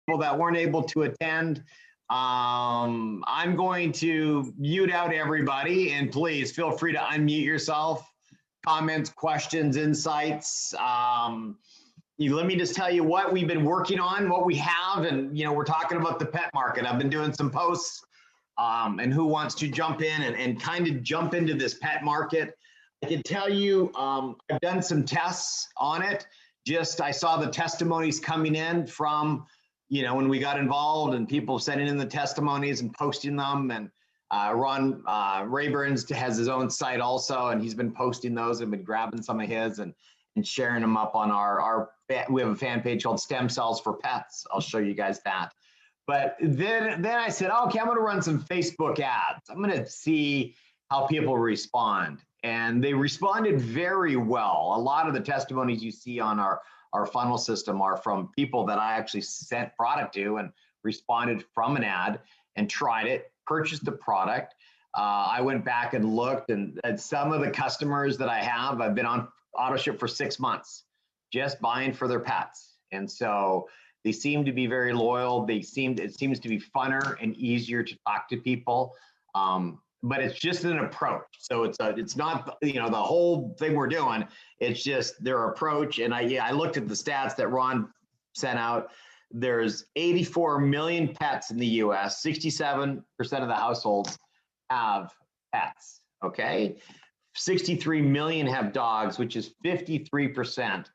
people that weren't able to attend. I'm going to mute out everybody, and please feel free to unmute yourself. Comments, questions, insights. Let me just tell you what we've been working on, what we have, and we're talking about the pet market. I've been doing some posts, and who wants to jump in and kind of jump into this pet market. I can tell you, I've done some tests on it. I saw the testimonies coming in from, when we got involved, and people sending in the testimonies and posting them. And Ron Rayburns has his own site also, and he's been posting those and been grabbing some of his and sharing them up on we have a fan page called Stem Cells for Pets. I'll show you guys that. But then I said, okay, I'm going to run some Facebook ads. I'm going to see how people respond. And they responded very well. A lot of the testimonies you see on our funnel system are from people that I actually sent product to and responded from an ad and tried it, purchased the product. I went back and looked, and at some of the customers that I have, I've been on AutoShip for 6 months, just buying for their pets. And so they seem to be very loyal. It seems to be funner and easier to talk to people. But it's just an approach. So it's not the whole thing we're doing. It's just their approach. And I looked at the stats that Ron sent out. There's 84 million pets in the U.S. 67% of the households have pets. Okay, 63 million have dogs, which is 53%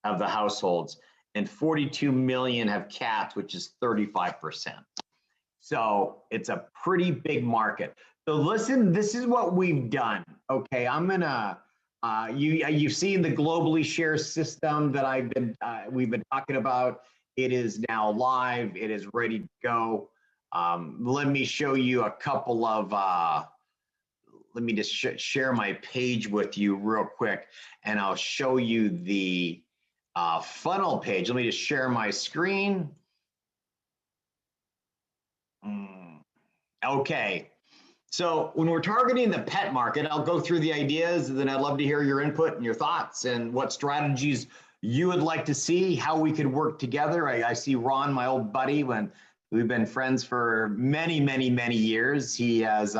of the households, and 42 million have cats, which is 35%. So it's a pretty big market. So listen, this is what we've done. Okay, I'm gonna. You've seen the Globally Share system that we've been talking about. It is now live. It is ready to go. Let me show you a couple of. Let me just share my page with you real quick, and I'll show you the funnel page. Let me just share my screen. Okay. So when we're targeting the pet market, I'll go through the ideas, and then I'd love to hear your input and your thoughts and what strategies you would like to see, how we could work together. I see Ron, my old buddy, when we've been friends for many, many, many years. He has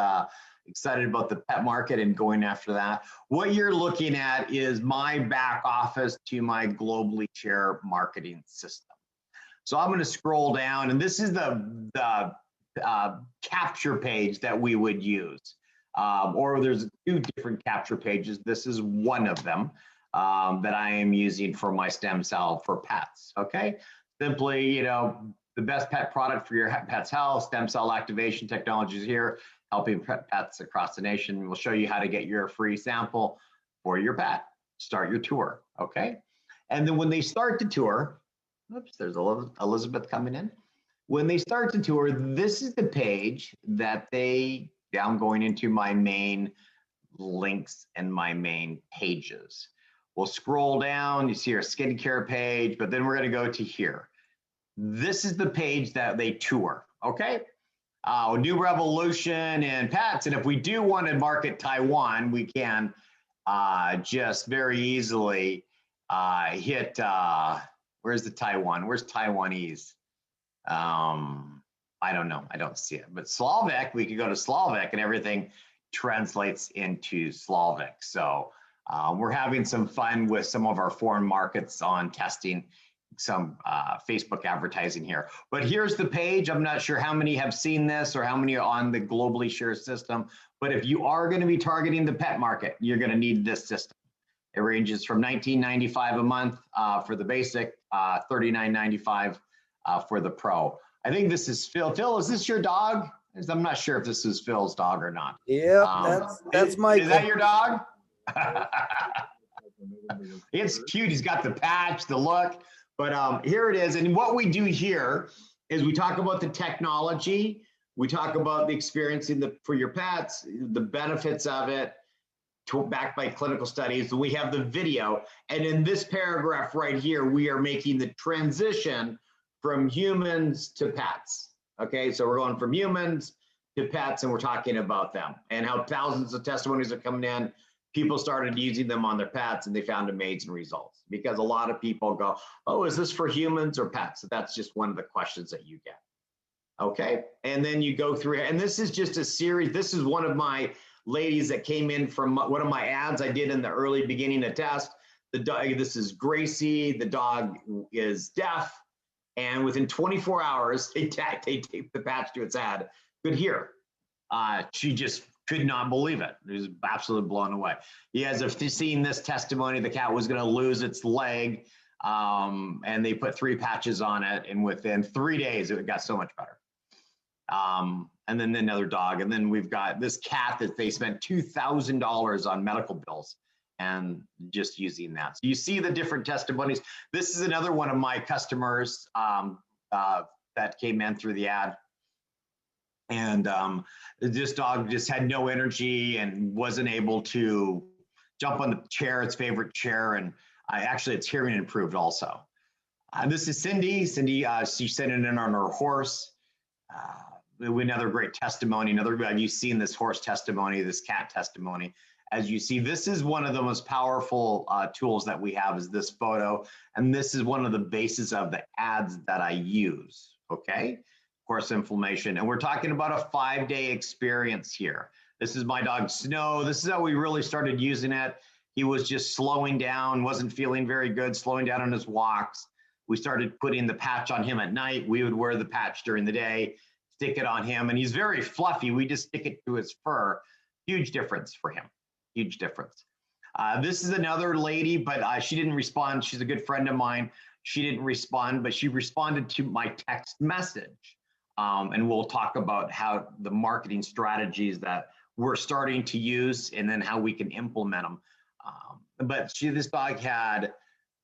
excited about the pet market and going after that. What you're looking at is my back office to my Globally Share marketing system. So I'm going to scroll down, and this is the capture page that we would use, or there's 2 different capture pages. This is one of them that I am using for my stem cell for pets. Okay, simply, the best pet product for your pet's health, stem cell activation technologies here, helping pets across the nation. We'll show you how to get your free sample for your pet. Start your tour. Okay, and then when they start the tour, oops, there's Elizabeth coming in. When they start the tour, this is the page that I'm going into my main links and my main pages. We'll scroll down, you see our skincare page, but then we're gonna go to here. This is the page that they tour, okay? New revolution in pets, and if we do want to market Taiwan, we can just very easily hit, where's the Taiwan? Where's Taiwanese? I don't know. I don't see it. But Slavic, we could go to Slavic, and everything translates into Slavic. So we're having some fun with some of our foreign markets on testing some Facebook advertising here. But here's the page. I'm not sure how many have seen this or how many are on the Globally Share system. But if you are going to be targeting the pet market, you're going to need this system. It ranges from $19.95 a month for the basic, $39.95 for the pro. I think this is Phil. Phil, is this your dog? I'm not sure if this is Phil's dog or not. Yeah, that's Michael. Is that your dog? It's cute. He's got the patch, the look. But here it is. And what we do here is we talk about the technology. We talk about the experiencing for your pets, the benefits of it, backed by clinical studies. We have the video. And in this paragraph right here, we are making the transition from humans to pets. Okay, so we're going from humans to pets, and we're talking about them and how thousands of testimonies are coming in. people started using them on their pets and they found amazing results, because a lot of people go, oh, is this for humans or pets? So that's just one of the questions that you get. Okay, and then you go through, and this is just a series. This is one of my ladies that came in from one of my ads I did in the early beginning of test. The dog, this is Gracie. The dog is deaf, and within 24 hours, they taped the patch to its head. Could hear. She just could not believe it. It was absolutely blown away. You guys have seen this testimony. The cat was going to lose its leg, and they put 3 patches on it, and within 3 days, it got so much better. And then another dog, and then we've got this cat that they spent $2,000 on medical bills and just using that. So you see the different testimonies. This is another one of my customers that came in through the ad. And this dog just had no energy and wasn't able to jump on the chair, its favorite chair, and actually its hearing improved also. This is Cindy. Cindy, she sent it in on her horse. Another great testimony. You've seen this horse testimony, this cat testimony. As you see, this is one of the most powerful tools that we have, is this photo. And this is one of the bases of the ads that I use, okay? Horse inflammation. And we're talking about a 5-day experience here. This is my dog Snow. This is how we really started using it. He was just slowing down, wasn't feeling very good, slowing down on his walks. We started putting the patch on him at night. We would wear the patch during the day, stick it on him, and he's very fluffy. We just stick it to his fur. Huge difference for him, huge difference. This is another lady, but she didn't respond. She's a good friend of mine. She didn't respond, but she responded to my text message. And we'll talk about how the marketing strategies that we're starting to use and then how we can implement them. But this dog had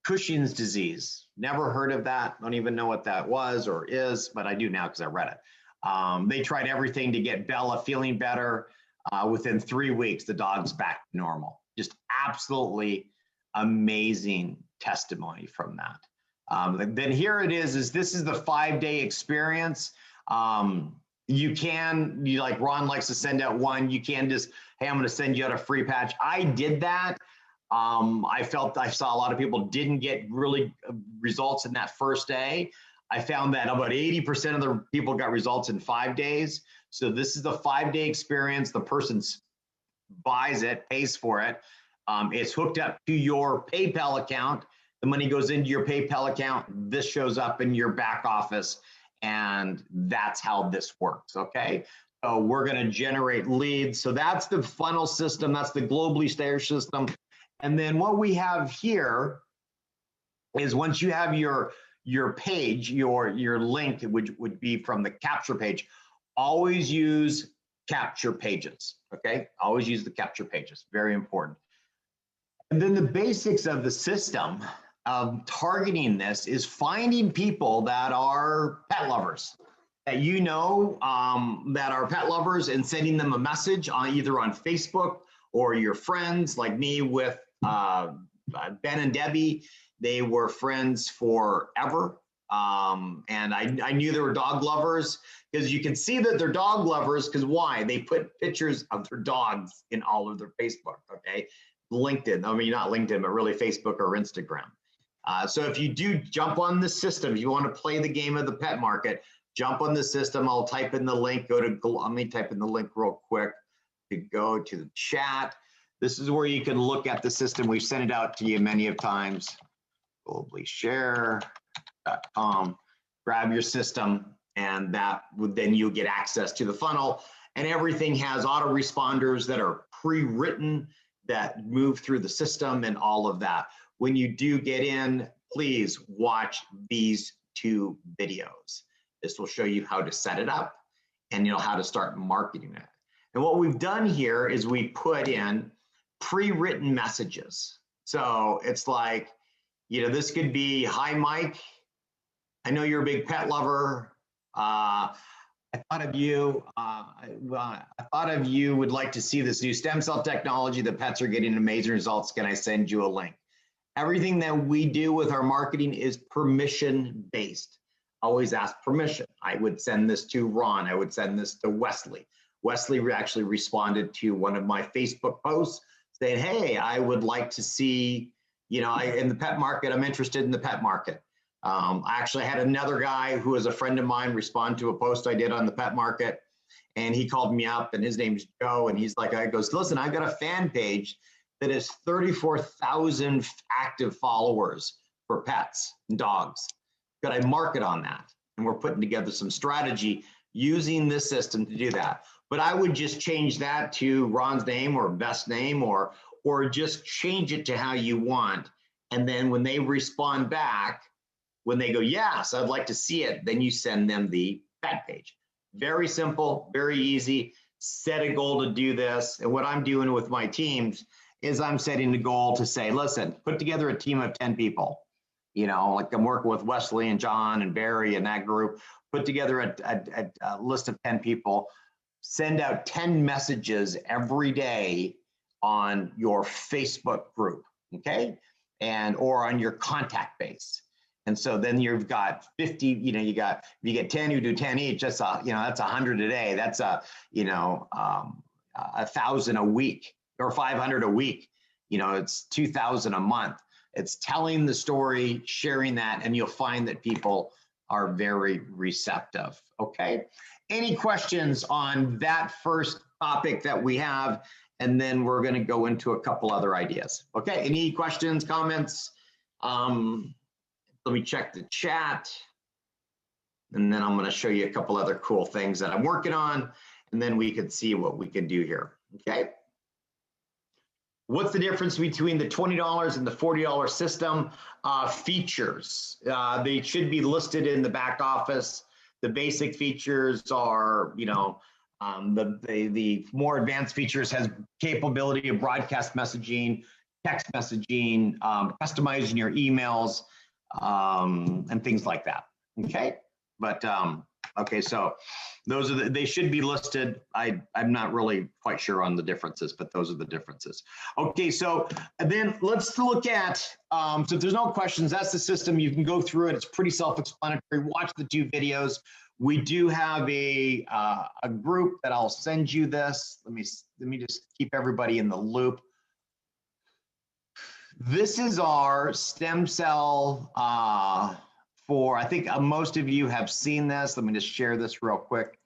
Cushing's disease. Never heard of that. Don't even know what that was or is, but I do now because I read it. They tried everything to get Bella feeling better. Within 3 weeks, the dog's back to normal. Just absolutely amazing testimony from that. Then here it is this is the 5-day experience. You like Ron likes to send out one, you can just, hey, I'm going to send you out a free patch. I did that. I saw a lot of people didn't get really results in that first day. I found that about 80% of the people got results in 5 days. So this is the 5-day experience. The person buys it, pays for it. It's hooked up to your PayPal account. The money goes into your PayPal account. This shows up in your back office, and that's how this works, okay? So we're gonna generate leads. So that's the funnel system. That's the Globally Stairs system. And then what we have here is once you have your page, your link, which would be from the capture page, always use capture pages, okay? Always use the capture pages, very important. And then the basics of the system of targeting this is finding people that are pet lovers, that you know that are pet lovers, and sending them a message on either on Facebook or your friends, like me with Ben and Debbie. They were friends forever. And I knew they were dog lovers, because you can see that they're dog lovers, because why? They put pictures of their dogs in all of their Facebook, okay? LinkedIn, I mean, not LinkedIn, but really Facebook or Instagram. So if you do jump on the system, if you want to play the game of the pet market, jump on the system. I'll type in the link, let me type in the link real quick to go to the chat. This is where you can look at the system. We've sent it out to you many of times. GloballyShare.com. Grab your system, and that would then you get access to the funnel. And everything has autoresponders that are pre-written that move through the system and all of that. When you do get in, please watch these 2 videos. This will show you how to set it up and how to start marketing it. And what we've done here is we put in pre-written messages. So it's like, this could be, hi, Mike. I know you're a big pet lover. I thought of you. I thought of you. Would like to see this new stem cell technology. The pets are getting amazing results. Can I send you a link? Everything that we do with our marketing is permission-based. Always ask permission. I would send this to Ron. I would send this to Wesley. Wesley actually responded to one of my Facebook posts saying, hey, I would like to see, in the pet market, I'm interested in the pet market. I actually had another guy who is a friend of mine respond to a post I did on the pet market. And he called me up, and his name's Joe. And he's like, I goes, listen, I've got a fan page that has 34,000 active followers for pets and dogs. Could I market on that? And we're putting together some strategy using this system to do that. But I would just change that to Ron's name or best name, or just change it to how you want. And then when they respond back, when they go, yes, I'd like to see it, then you send them the pet page. Very simple, very easy. Set a goal to do this. And what I'm doing with my teams is I'm setting the goal to say, listen, put together a team of 10 people. Like I'm working with Wesley and John and Barry and that group, put together a list of 10 people, send out 10 messages every day on your Facebook group, okay? Or on your contact base. And so then you've got 50, you get 10 who do 10 each, that's that's 100 a day. That's 1,000 a week or 500 a week. It's 2,000 a month. It's telling the story, sharing that, and you'll find that people are very receptive. Okay. Any questions on that first topic that we have? And then we're going to go into a couple other ideas. Okay. Any questions, comments? Let me check the chat. And then I'm going to show you a couple other cool things that I'm working on. And then we can see what we can do here. Okay. What's the difference between the $20 and the $40 system? Features. They should be listed in the back office. The basic features are, the more advanced features has capability of broadcast messaging, text messaging, customizing your emails, and things like that. Okay. But, okay, so those are they should be listed. I'm not really quite sure on the differences, but those are the differences. Okay, so then let's look at, so if there's no questions, that's the system. You can go through it. It's pretty self-explanatory. Watch the 2 videos. We do have a group that I'll send you this. Let me just keep everybody in the loop. This is our stem cell I think most of you have seen this. Let me just share this real quick.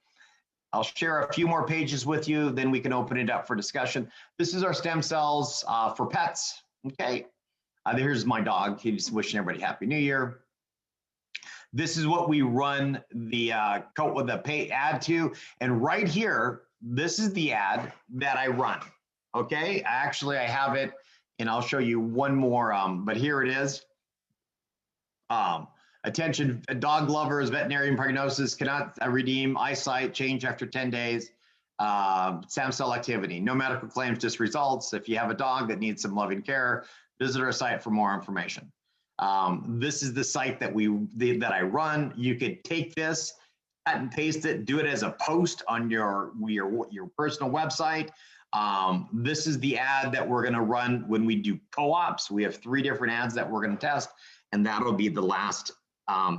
I'll share a few more pages with you, then we can open it up for discussion. This is our stem cells for pets, okay? Here's my dog. He's wishing everybody Happy New Year. This is what we run the pay ad to. And right here, this is the ad that I run, okay? Actually, I have it, and I'll show you one more, but here it is. Attention, dog lovers, veterinarian prognosis cannot redeem eyesight change after 10 days. Stem cell activity, no medical claims, just results. If you have a dog that needs some loving care, visit our site for more information. This is the site that I run. You could take this, cut and paste it, do it as a post on your personal website. This is the ad that we're going to run when we do co-ops. We have 3 different ads that we're going to test, and that'll be the last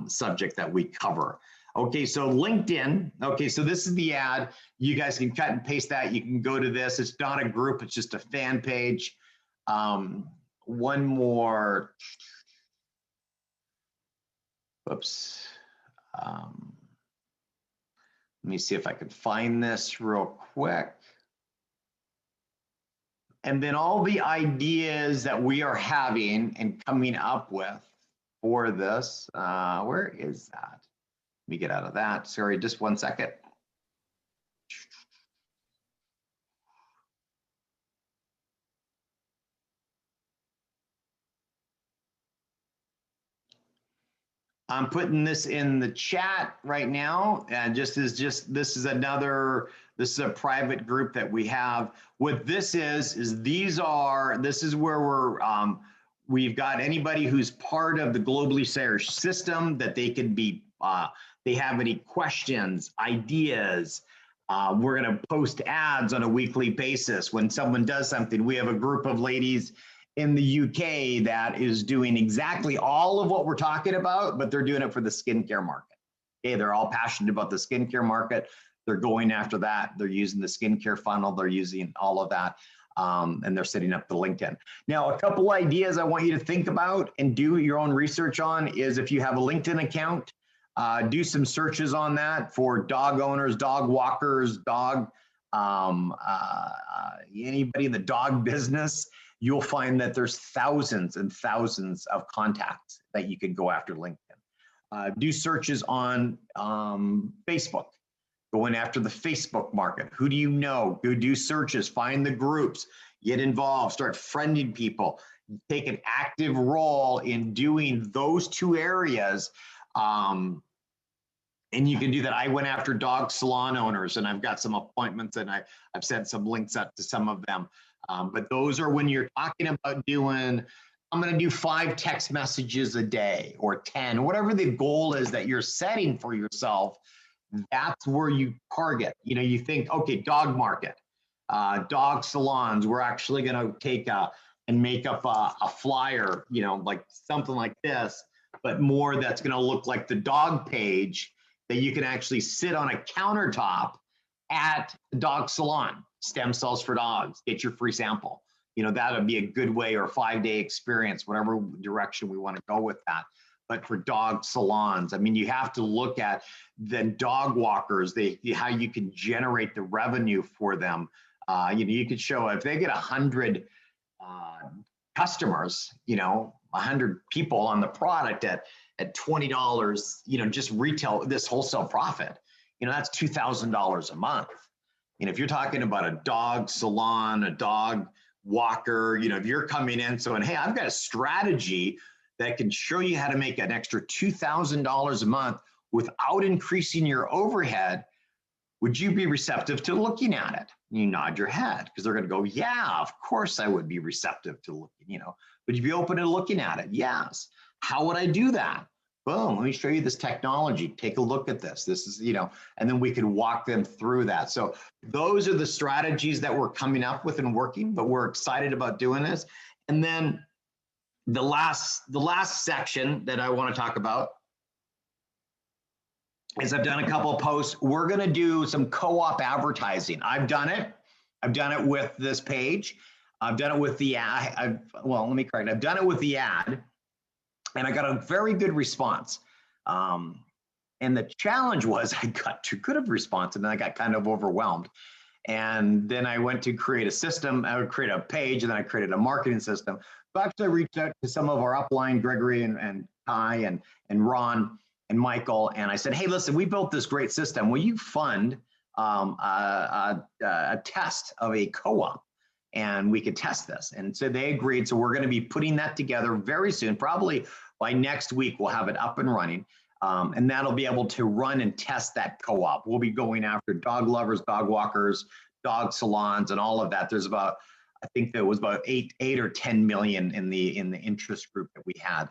subject that we cover. Okay, so LinkedIn. Okay, so this is the ad. You guys can cut and paste that. You can go to this. It's not a group. It's just a fan page. One more. Whoops. Let me see if I can find this real quick. And then all the ideas that we are having and coming up with for this. Where is that? Let me get out of that. Sorry, just one second. I'm putting this in the chat right now, and this is a private group that we have. What this is this is where we've got anybody who's part of the Globally Search system that they can be, they have any questions, ideas. We're going to post ads on a weekly basis. When someone does something, we have a group of ladies in the UK that is doing exactly all of what we're talking about, but they're doing it for the skincare market. Okay, they're all passionate about the skincare market. They're going after that. They're using the skincare funnel. They're using all of that. and they're setting up the LinkedIn. Now, a couple ideas I want you to think about and do your own research on is if you have a LinkedIn account, do some searches on that for dog owners, dog walkers, anybody in the dog business. You'll find that there's thousands and thousands of contacts that you could go after LinkedIn. Do searches on Facebook, going after the Facebook market. Who do you know? Go do searches, find the groups, get involved, start friending people, take an active role in doing those two areas. And you can do that. I went after dog salon owners, and I've got some appointments, and I've sent some links up to some of them. But those are when you're talking about doing, I'm going to do 5 text messages a day or 10, whatever the goal is that you're setting for yourself. That's where you target. You know, you think, okay, dog market, dog salons. We're actually going to take and make up a flyer, you know, like something like this, but more that's going to look like the dog page that you can actually sit on a countertop at the dog salon. Stem cells for dogs. Get your free sample. You know, that would be a good way, or a 5-day experience, whatever direction we want to go with that. But for dog salons, I mean, you have to look at the dog walkers, how you can generate the revenue for them. You know, you could show if they get 100 customers, you know, 100 people on the product at $20, you know, just retail, this wholesale profit, you know, that's $2,000 a month. You know, if you're talking about a dog salon, a dog walker, you know, if you're coming in saying, hey, I've got a strategy that can show you how to make an extra $2,000 a month without increasing your overhead, would you be receptive to looking at it? You nod your head, because they're going to go, yeah, of course I would be receptive to looking, you know, would you be open to looking at it? Yes. How would I do that? Boom, let me show you this technology. Take a look at this. This is, you know, and then we can walk them through that. So those are the strategies that we're coming up with and working, but we're excited about doing this. And then the last section that I want to talk about is I've done a couple of posts. We're going to do some co-op advertising. I've done it. I've done it with this page. I've done it with the ad. Let me correct. I've done it with the ad, and I got a very good response. And the challenge was I got too good of a response, and then I got kind of overwhelmed. And then I went to create a system. I would create a page, and then I created a marketing system. So actually, I reached out to some of our upline, Gregory and Ty and Ron and Michael, and I said, hey, listen, we built this great system. Will you fund a test of a co-op? And we could test this. And so they agreed. So we're going to be putting that together very soon. Probably by next week, we'll have it up and running. And that'll be able to run and test that co-op. We'll be going after dog lovers, dog walkers, dog salons, and all of that. There's about, I think there was about 8 or 10 million in the interest group that we had.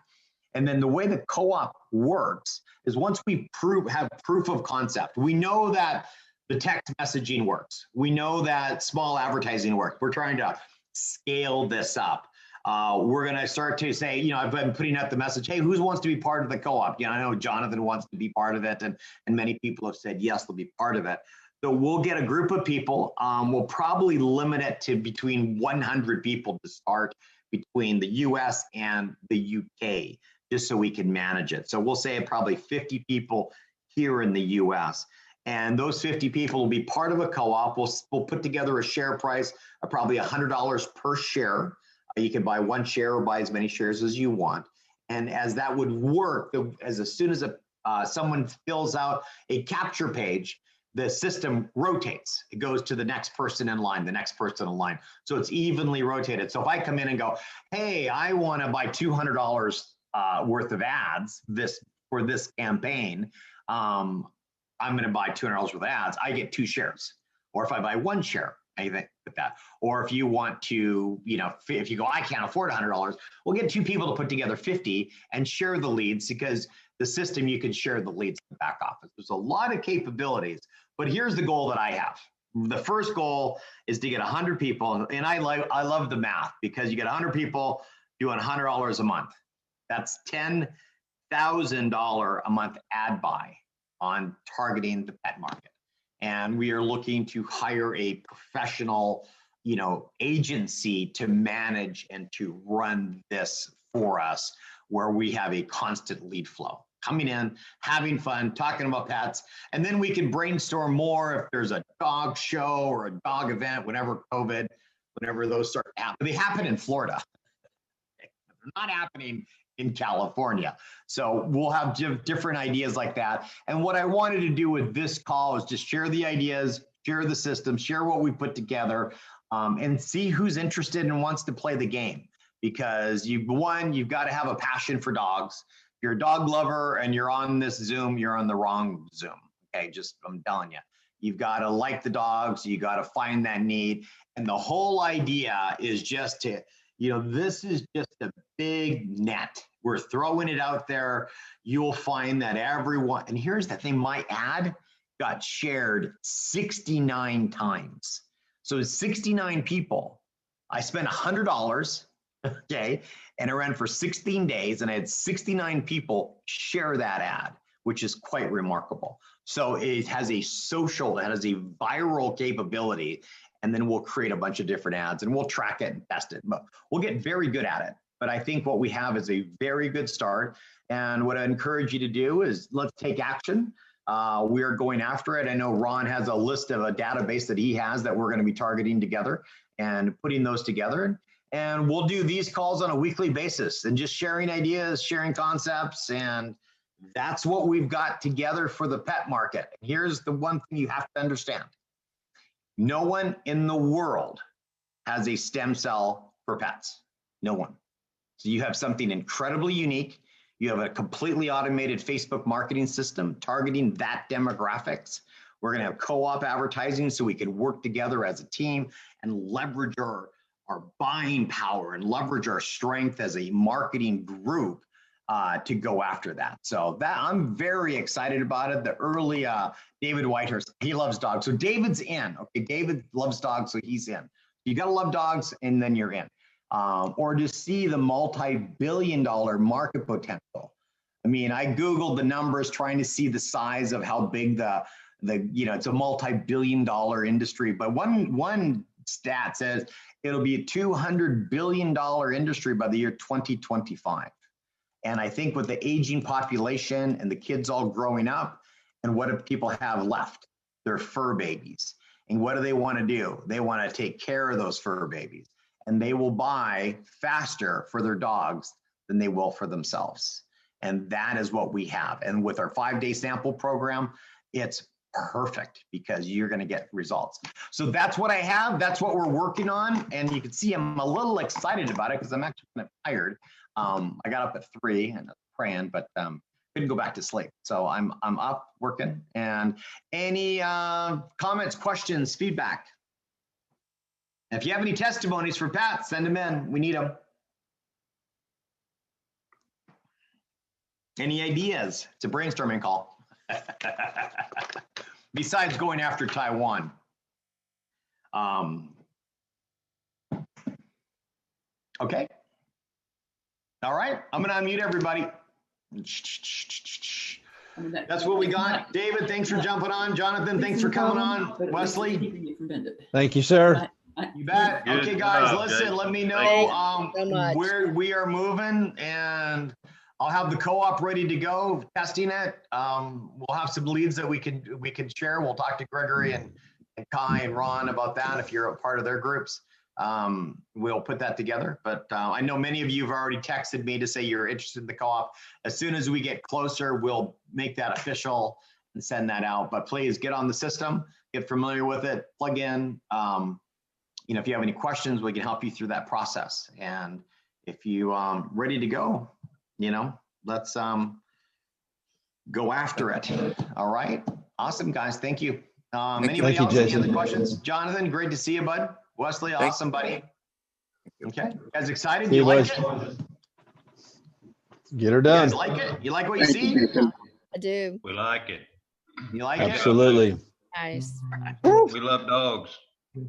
And then the way the co-op works is once we have proof of concept, we know that the text messaging works. We know that small advertising works. We're trying to scale this up. We're going to start to say, you know, I've been putting out the message, hey, who wants to be part of the co-op? You know, I know Jonathan wants to be part of it, and many people have said, yes, they'll be part of it. So we'll get a group of people. We'll probably limit it to between 100 people to start between the US and the UK, just so we can manage it. So we'll say probably 50 people here in the US. And those 50 people will be part of a co-op. We'll put together a share price of probably $100 per share. You can buy one share or buy as many shares as you want. And as that would work, as soon as someone fills out a capture page, the system rotates. It goes to the next person in line, the next person in line. So it's evenly rotated. So if I come in and go, hey, I want to buy $200 worth of ads for this campaign, I'm going to buy $200 worth of ads, I get 2 shares. Or if I buy 1 share, anything with that. Or if you want to, you know, if you go, I can't afford $100, we'll get 2 people to put together 50 and share the leads, because the system, you can share the leads in the back office. There's a lot of capabilities, but here's the goal that I have. The first goal is to get 100 people. And I love the math, because you get 100 people doing $100 a month. That's $10,000 a month ad buy on targeting the pet market. And we are looking to hire a professional, agency to manage and to run this for us, where we have a constant lead flow coming in, having fun, talking about pets, and then we can brainstorm more if there's a dog show or a dog event, whenever those start to happen. They happen in Florida. They're not happening in California. So we'll have different ideas like that. And what I wanted to do with this call is just share the ideas, share the system, share what we put together, and see who's interested and wants to play the game. Because you've got to have a passion for dogs. If you're a dog lover and you're on this Zoom, you're on the wrong Zoom. Okay, I'm telling you. You've got to like the dogs. You got to find that need. And the whole idea is just to, this is just a big net. We're throwing it out there. You'll find that everyone, and here's the thing, my ad got shared 69 times. So 69 people. I spent $100, okay, and it ran for 16 days, and I had 69 people share that ad, which is quite remarkable. So it has a viral capability, and then we'll create a bunch of different ads, and we'll track it and test it. But we'll get very good at it. But I think what we have is a very good start. And what I encourage you to do is let's take action. We are going after it. I know Ron has a list of a database that he has that we're going to be targeting together and putting those together. And we'll do these calls on a weekly basis and just sharing ideas, sharing concepts. And that's what we've got together for the pet market. Here's the one thing you have to understand. No one in the world has a stem cell for pets. No one. So you have something incredibly unique. You have a completely automated Facebook marketing system targeting that demographics. We're going to have co-op advertising so we can work together as a team and leverage our buying power and leverage our strength as a marketing group to go after that. So that I'm very excited about it. The early David Whitehurst, he loves dogs. So David's in. Okay, David loves dogs, so he's in. You got to love dogs, and then you're in. Or to see the multi-billion-dollar market potential. I mean, I Googled the numbers trying to see the size of how big it's a multi-billion-dollar industry. But one stat says it'll be a $200 billion industry by the year 2025. And I think with the aging population and the kids all growing up, and what do people have left? Their fur babies. And what do they want to do? They want to take care of those fur babies. And they will buy faster for their dogs than they will for themselves. And that is what we have. And with our 5-day sample program, it's perfect because you're going to get results. So that's what I have. That's what we're working on. And you can see I'm a little excited about it because I'm actually kind of tired. I got up at 3 and praying, but couldn't go back to sleep. So I'm up working. And any comments, questions, feedback? If you have any testimonies for Pat, send them in. We need them. Any ideas? It's a brainstorming call. Besides going after Taiwan. Okay. All right. I'm going to unmute everybody. That's what we got. David, thanks for jumping on. Jonathan, thanks for coming on. Wesley. Thank you, sir. You bet. Good Okay, guys, job, listen, Jay. let me know so much. where we are moving, and I'll have the co-op ready to go, testing it. We'll have some leads that we can share. We'll talk to Gregory and Kai and Ron about that if you're a part of their groups. We'll put that together. But I know many of you have already texted me to say you're interested in the co-op. As soon as we get closer, we'll make that official and send that out. But please get on the system, get familiar with it, plug in. If you have any questions, we can help you through that process. And if you ready to go, let's go after it. All right. Awesome, guys. Thank you. Anybody else? Any other questions? Jonathan, great to see you, bud. Wesley, awesome, buddy. Okay. You guys excited? You like it? Get her You done. guys like it? You like what you see? I do. We like it. You like Absolutely. Nice. We love dogs.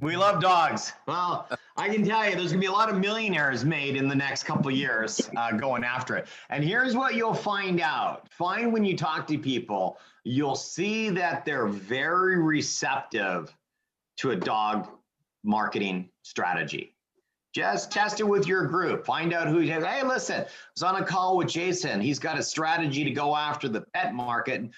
We love dogs. Well, I can tell you there's going to be a lot of millionaires made in the next couple of years going after it. And here's what you'll find out. Find when you talk to people, you'll see that they're very receptive to a dog marketing strategy. Just test it with your group. Find out who, hey, listen, I was on a call with Jason. He's got a strategy to go after the pet market and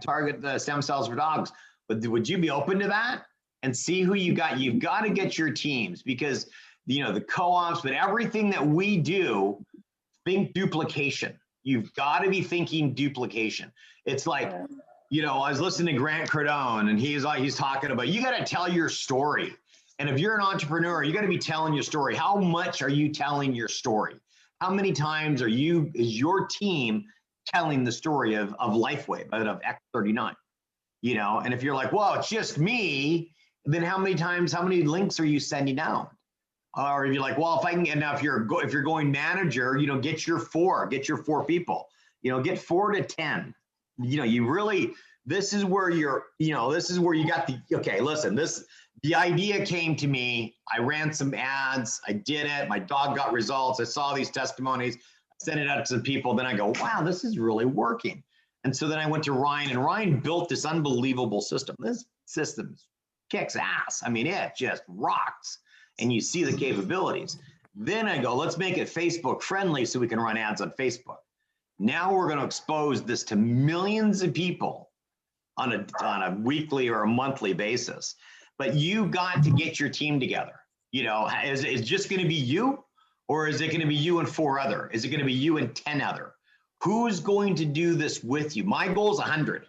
target the stem cells for dogs. But would you be open to that? And see who you got. You've got to get your teams, because the co-ops, but everything that we do, think duplication. You've got to be thinking duplication. It's like, I was listening to Grant Cardone, and he's talking about, you got to tell your story. And if you're an entrepreneur, you got to be telling your story. How much are you telling your story? How many times is your team telling the story of LifeWave, of X39? And if you're like, well, it's just me, then how many links are you sending out? Or if you're like, well, if you're going manager, get your four people, get 4 to 10. This is where you got the idea came to me. I ran some ads. I did it. My dog got results. I saw these testimonies, sent it out to some people. Then I go, wow, this is really working. And so then I went to Ryan, and Ryan built this unbelievable system. This system kicks ass. I mean, it just rocks. And you see the capabilities. Then I go, let's make it Facebook friendly so we can run ads on Facebook. Now we're going to expose this to millions of people on a weekly or a monthly basis. But you got to get your team together. Is it just going to be you, or is it going to be you and 4 other? Is it going to be you and 10 other? Who's going to do this with you? My goal is 100.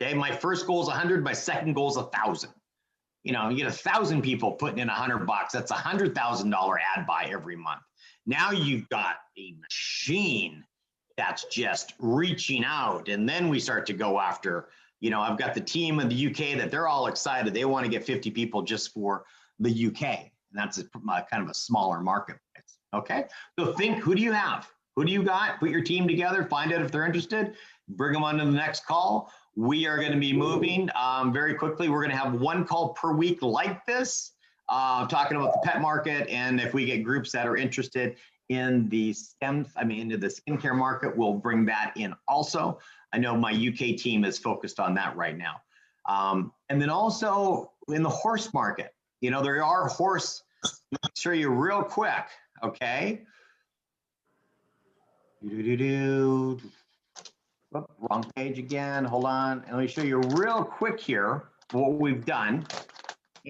Okay, my first goal is 100. My second goal is 1,000. You get 1,000 people putting in $100. That's $100,000 ad buy every month. Now you've got a machine that's just reaching out. And then we start to go after, I've got the team in the UK that they're all excited. They want to get 50 people just for the UK. And that's kind of a smaller marketplace. Okay. So think, who do you have? Who do you got? Put your team together, find out if they're interested, bring them on to the next call. We are going to be moving very quickly. We're going to have 1 call per week like this, talking about the pet market. And if we get groups that are interested in the into the skincare market, we'll bring that in also. I know my UK team is focused on that right now. And then also in the horse market, there are horse, let me show you real quick, okay? Oh, wrong page again. Hold on. And let me show you real quick here what we've done.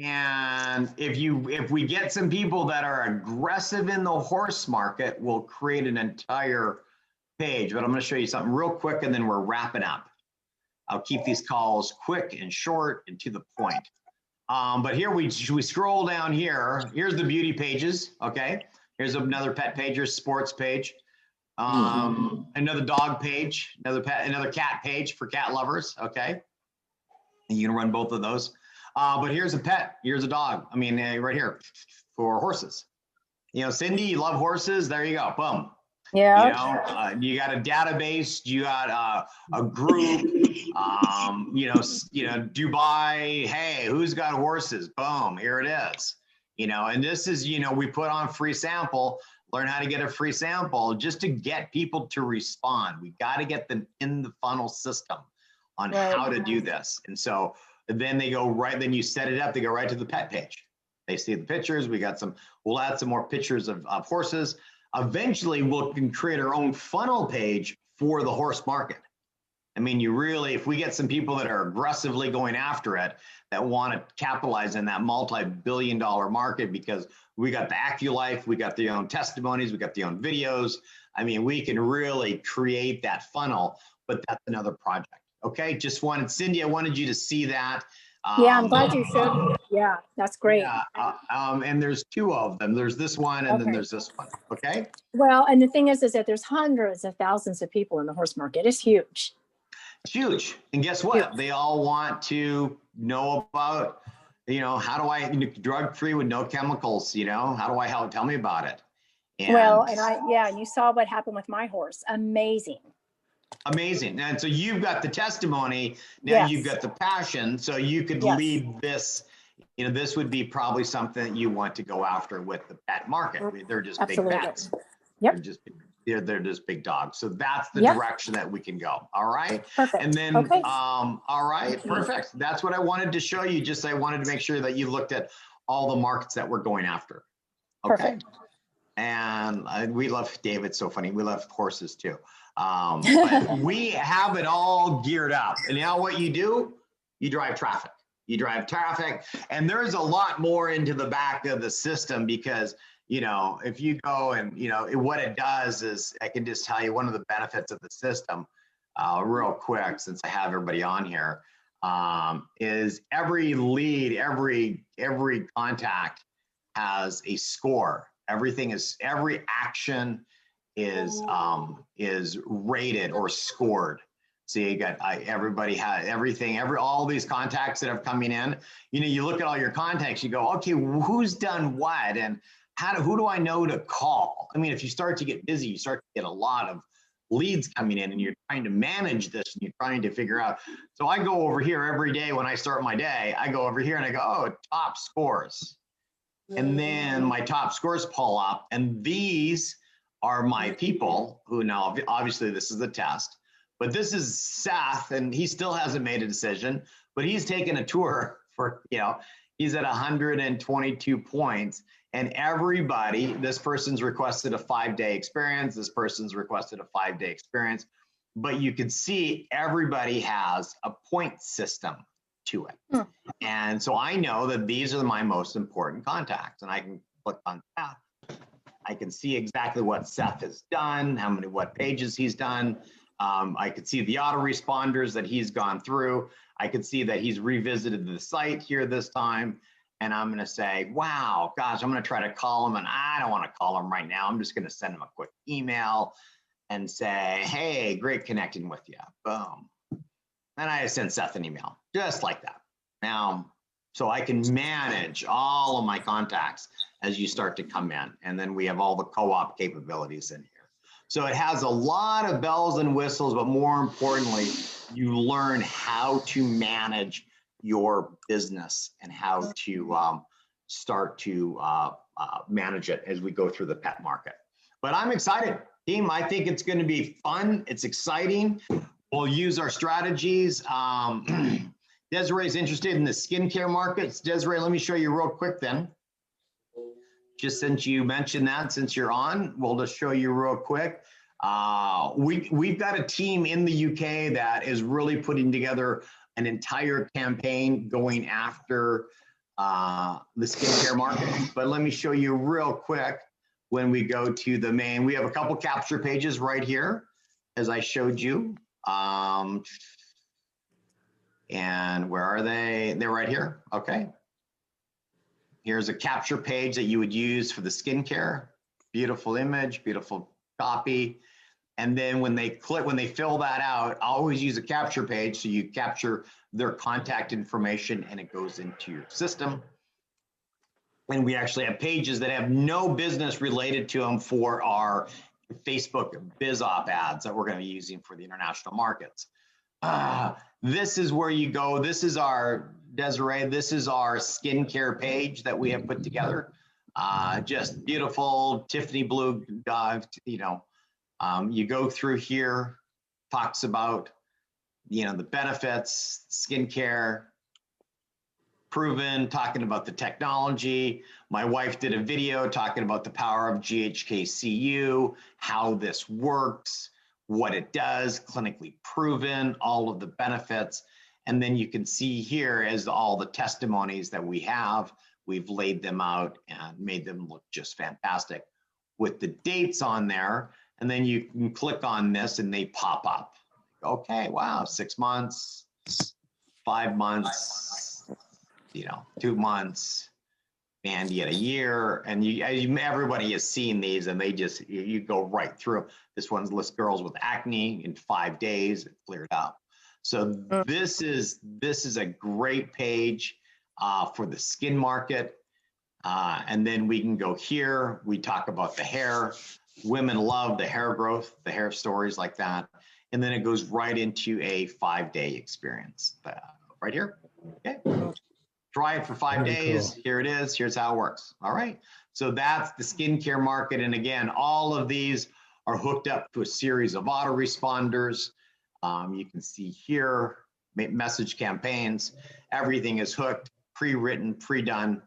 And if we get some people that are aggressive in the horse market, we'll create an entire page. But I'm going to show you something real quick, and then we're wrapping up. I'll keep these calls quick and short and to the point. But here we scroll down here. Here's the beauty pages. Okay. Here's another pet page, or sports page. Another dog page, another cat page for cat lovers. Okay. And you can run both of those. But here's a pet, here's a dog. Right here for horses. Cindy, you love horses. There you go. Boom. Yeah. You got a database, you got a group, Dubai. Hey, who's got horses? Boom. Here it is. And this is, we put on free sample. Learn how to get a free sample just to get people to respond. We got to get them in the funnel system on how to do this. And so then they go then you set it up, they go right to the pet page. They see the pictures. We'll add some more pictures of horses. Eventually we can create our own funnel page for the horse market. If we get some people that are aggressively going after it, that want to capitalize in that multi-billion-dollar market, because we got the AccuLife, we got their own testimonies, we got their own videos. We can really create that funnel, but that's another project. Okay, Cindy, I wanted you to see that. Yeah, I'm glad you showed. Yeah, that's great. Yeah, and there's 2 of them. There's this one, and then there's this one. Okay. Well, and the thing is that there's hundreds of thousands of people in the horse market. It's huge. It's huge. And guess what? Yeah. They all want to know about, how do I, drug-free with no chemicals, how do I help? Tell me about it. And you saw what happened with my horse. Amazing. And so you've got the testimony, now you've got the passion, so you could lead this. This would be probably something that you want to go after with the pet market. They're just big pets. Yep. They're just big dogs. So that's the direction that we can go. All right. Perfect. And then, all right, perfect. That's what I wanted to show you. I wanted to make sure that you looked at all the markets that we're going after. Okay. Perfect. And we love David's so funny. We love horses too. But we have it all geared up. And now what you do, you drive traffic. You drive traffic. And there's a lot more into the back of the system because, you know, if you go and, you know, what it does is, I can just tell you one of the benefits of the system real quick, since I have everybody on here, is every lead, every contact has a score. Every action is rated or scored. So you got everybody has everything, all these contacts that have coming in. You know, you look at all your contacts, you go, okay, who's done what, and who do I know to call? I mean, if you start to get busy, you start to get a lot of leads coming in, and you're trying to manage this, and you're trying to figure out. So I go over here every day when I start my day. I go over here and I go, oh, top scores. And then my top scores pull up, and these are my people who now, obviously this is the test, but this is Seth, and he still hasn't made a decision, but he's taken a tour for, you know, he's at 122 points, and everybody, this person's requested a 5-day experience, this person's requested a 5-day experience, but you can see everybody has a point system to it. And so I know that these are my most important contacts, and I can click on Seth. I can see exactly what Seth has done, what pages he's done. I could see the autoresponders that he's gone through. I could see that he's revisited the site here this time. And I'm going to say, wow, gosh, I'm going to try to call him, and I don't want to call him right now. I'm just going to send him a quick email and say, hey, great connecting with you. Boom. And I send Seth an email just like that. Now, so I can manage all of my contacts as you start to come in. And then we have all the co-op capabilities in here. So it has a lot of bells and whistles, but more importantly, you learn how to manage your business and how to start to manage it as we go through the pet market. But I'm excited, team. I think it's going to be fun. It's exciting. We'll use our strategies. Desiree's interested in the skincare markets. Desiree, let me show you real quick then. Just since you mentioned that, since you're on, we'll just show you real quick. We've got a team in the UK that is really putting together an entire campaign going after the skincare market. But let me show you real quick when we go to the main. We have a couple capture pages right here, as I showed you. And where are they? They're right here. Okay. Here's a capture page that you would use for the skincare. Beautiful image, beautiful copy. And then when they fill that out, I always use a capture page. So you capture their contact information and it goes into your system. And we actually have pages that have no business related to them for our Facebook BizOp ads that we're going to be using for the international markets. This is where you go. This is our, Desiree, this is our skincare page that we have put together. Just beautiful Tiffany blue, you know, you go through here, talks about, you know, the benefits, skincare, proven, talking about the technology. My wife did a video talking about the power of GHKCU, how this works, what it does, clinically proven, all of the benefits. And then you can see here as all the testimonies that we have, we've laid them out and made them look just fantastic with the dates on there. And then you can click on this and they pop up. Okay, wow, 6 months, 5 months, you know, 2 months, and yet a year. And everybody has seen these and they just, you go right through. This one's lists girls with acne in 5 days, it cleared up. So this is a great page for the skin market. And then we can go here. We talk about the hair. Women love the hair growth, the hair stories like that. And then it goes right into a 5-day experience right here. Okay. Try it for 5 days. Cool. Here it is. Here's how it works. All right. So that's the skincare market. And again, all of these are hooked up to a series of autoresponders. You can see here, message campaigns. Everything is hooked, pre-written, pre-done.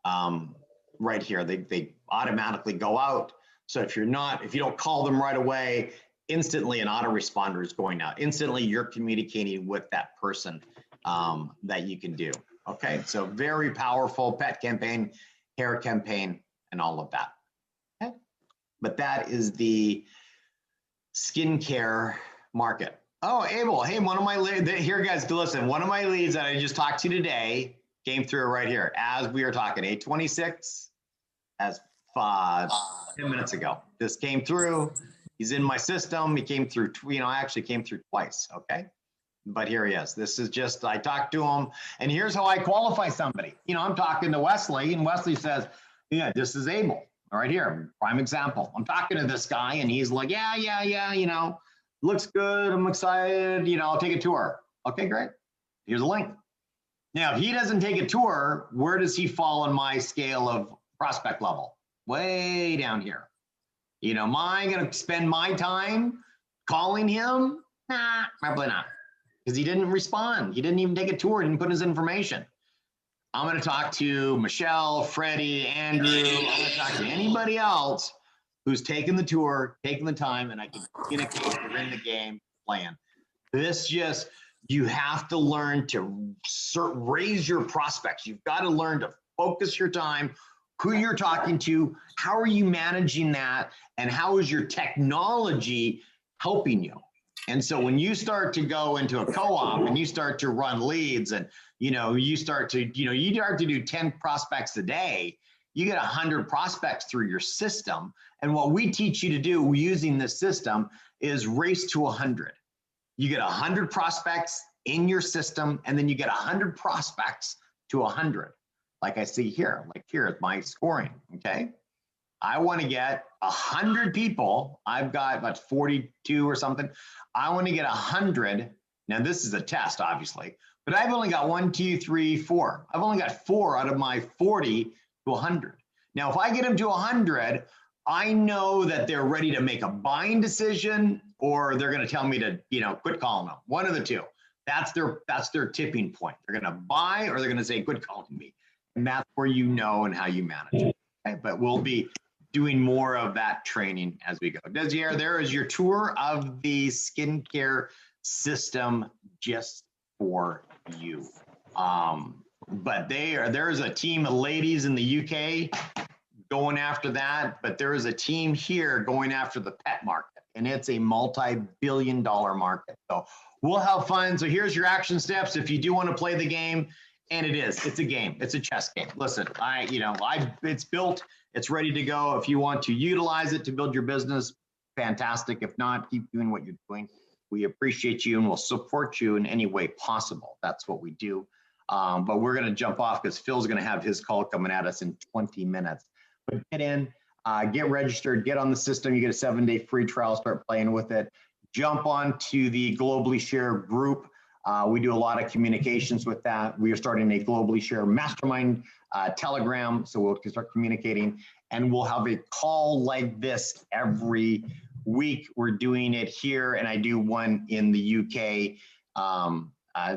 right here. They automatically go out. So if you don't call them right away, instantly an autoresponder is going out. Instantly you're communicating with that person that you can do. Okay, so very powerful pet campaign, hair campaign, and all of that. Okay, but that is the skincare market. Oh, Abel, hey, one of my here, guys, listen, one of my leads that I just talked to today came through right here as we were talking, 826, as 10 minutes ago. This came through. He's in my system. He came through, actually came through twice, okay? But here he is. This is just, I talked to him, and here's how I qualify somebody. I'm talking to Wesley, and Wesley says, yeah, this is Abel. Right here, prime example. I'm talking to this guy, and he's like, yeah, looks good. I'm excited. I'll take a tour. Okay, great. Here's a link. Now, if he doesn't take a tour, where does he fall on my scale of prospect level? Way down here. Am I going to spend my time calling him? Nah, probably not. Because he didn't respond. He didn't even take a tour, didn't put his information. I'm going to talk to Michelle, Freddie, Andrew. I'm going to talk to anybody else who's taken the tour, taken the time, and I can communicate, we're in the game, playing. You have to learn to raise your prospects. You've got to learn to focus your time, who you're talking to, how are you managing that, and how is your technology helping you? And so when you start to go into a co-op and you start to run leads and, you start to do 10 prospects a day, you get 100 prospects through your system. And what we teach you to do using this system is race to 100. You get 100 prospects in your system, and then you get 100 prospects to 100. Like I see here, like here is my scoring, okay? I want to get 100 people. I've got about 42 or something. I want to get 100. Now this is a test, obviously, but I've only got 1, 2, 3, 4. I've only got 4 out of my 40 to 100. Now, if I get them to 100, I know that they're ready to make a buying decision, or they're going to tell me to, quit calling them. One of the two. That's their tipping point. They're going to buy, or they're going to say, quit calling me. And that's where you know and how you manage it. Okay? But we'll be doing more of that training as we go. Desiree, there is your tour of the skincare system just for you. But there's a team of ladies in the UK going after that, but there is a team here going after the pet market, and it's a multi-billion-dollar market. So we'll have fun. So here's your action steps if you do want to play the game. And it's a game. It's a chess game. Listen, it's built, it's ready to go. If you want to utilize it to build your business, fantastic. If not, keep doing what you're doing. We appreciate you and we'll support you in any way possible. That's what we do. But we're going to jump off because Phil's going to have his call coming at us in 20 minutes. But get in, get registered, get on the system. You get a 7-day free trial, start playing with it. Jump on to the Globally Share group. We do a lot of communications with that. We are starting a Globally Share Mastermind Telegram, so we'll start communicating, and we'll have a call like this every week. We're doing it here, and I do one in the UK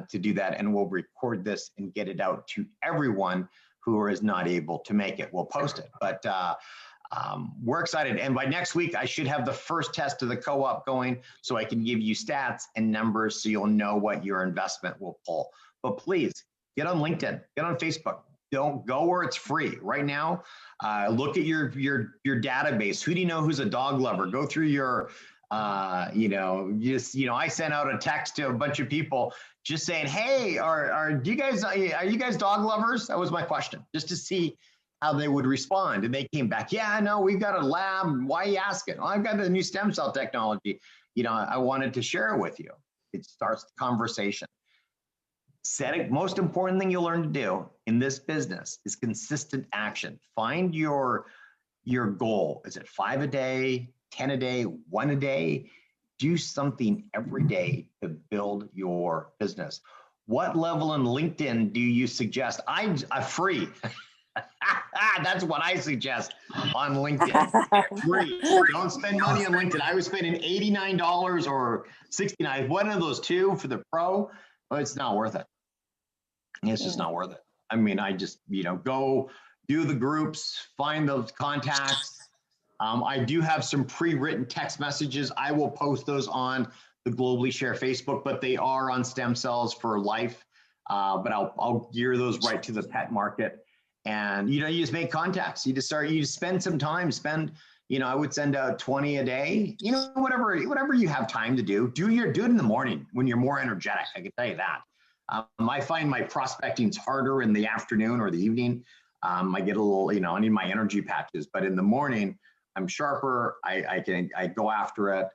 to do that, and we'll record this and get it out to everyone who is not able to make it. We'll post it, but we're excited. And by next week, I should have the first test of the co-op going so I can give you stats and numbers so you'll know what your investment will pull. But please get on LinkedIn, get on Facebook. Don't go where it's free. Right now, look at your database. Who do you know who's a dog lover? Go through your, I sent out a text to a bunch of people just saying, hey, are you guys dog lovers? That was my question, just to see how they would respond. And they came back, yeah, no, we've got a lab. Why are you asking? Well, I've got the new stem cell technology. I wanted to share it with you. It starts the conversation. Most important thing you'll learn to do in this business is consistent action. Find your goal. Is it 5 a day, 10 a day, 1 a day? Do something every day to build your business. What level in LinkedIn do you suggest? I'm free. That's what I suggest on LinkedIn. Free. Don't spend money on LinkedIn. I was spending $89 or $69, one of those two for the pro. But it's not worth it. It's just not worth it. I mean, I just, go do the groups, find those contacts. I do have some pre-written text messages. I will post those on the Globally Share Facebook, but they are on Stem Cells for Life. But I'll gear those right to the pet market. And, you just make contacts. You just spend some time, I would send out 20 a day, whatever you have time to do, do it in the morning when you're more energetic. I can tell you that. I find my prospecting's harder in the afternoon or the evening. I get a little, I need my energy patches, but in the morning I'm sharper. I go after it.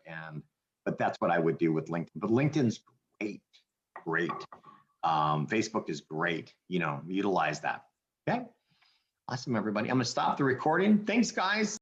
But that's what I would do with LinkedIn. But LinkedIn's great. Facebook is great. Utilize that. Okay. Awesome, everybody. I'm going to stop the recording. Thanks, guys.